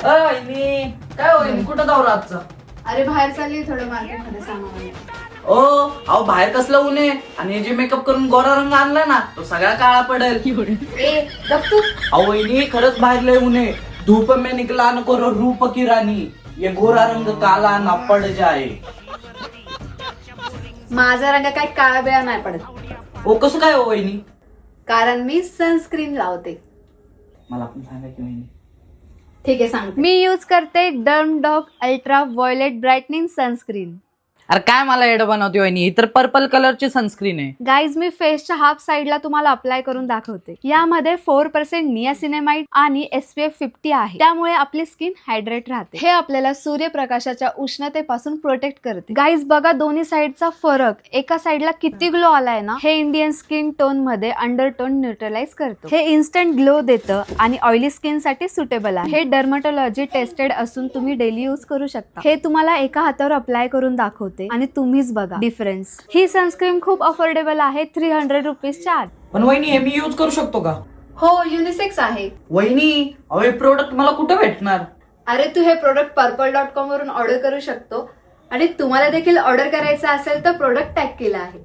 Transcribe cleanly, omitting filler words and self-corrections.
वहिनी काय वहिनी कुठं जाऊ आजचा? अरे बाहेर चालली थोडं मार्केटमध्ये सामान. ओ अहो बाहेर कसलं ऊन आहे आणि जे मेकअप करून गोरा रंग आणला ना तो सगळा काळा पडेल. ए गप तू. अहो वहिनी खरंच बाहेर लय ऊन आहे. धूप में निकला न करो रूप की रानी, ये गोरा रंग काला ना पड जाए. माझा रंग काय काळा बिळा नाही पडत, ओ कसं काय हो वहिनी? कारण मी सनस्क्रीन लावते. मला पण सांगा की वहिनी. ठीक आहे सांगते. मी यूज करते Dermdoc ultra violet brightening sunscreen. अरे काय मला एड बनवते वहिनी, ही तर पर्पल कलरची सनस्क्रीन आहे. गाईज मी फेसच्या हाफ साईडला तुम्हाला अप्लाय करून दाखवते. यामध्ये 4% नियासिनेमाइड आणि SPF 50 आहे, त्यामुळे आपली स्किन हायड्रेट राहते. हे आपल्याला सूर्यप्रकाशाच्या उष्णतेपासून प्रोटेक्ट करते. गाईज बघा दोन्ही साईडचा फरक, एका साईडला किती ग्लो आलाय ना. हे इंडियन स्किन टोन मध्ये अंडरटोन न्यूट्रलाइज करतो. हे इन्स्टंट ग्लो देतं आणि ऑइली स्किन साठी सुटेबल आहे. हे डर्मॅटोलॉजी टेस्टेड असून तुम्ही डेली यूज करू शकता. हे तुम्हाला एका हातावर अप्लाय करून दाखवते आणि तुम्हीच बघा डिफरन्स. ही सनस्क्रीन खूप अफोर्डेबल आहे, 300 रुपीजच्या आत. पण वहिनी हे मी युज करू शकतो का? हो युनिसेक्स आहे. वहिनी अहो हे प्रोडक्ट मला कुठे भेटणार? अरे तू हे प्रोडक्ट purple.com वरून ऑर्डर करू शकतो आणि तुम्हाला देखील ऑर्डर करायचं असेल तर प्रोडक्ट टॅग केला आहे.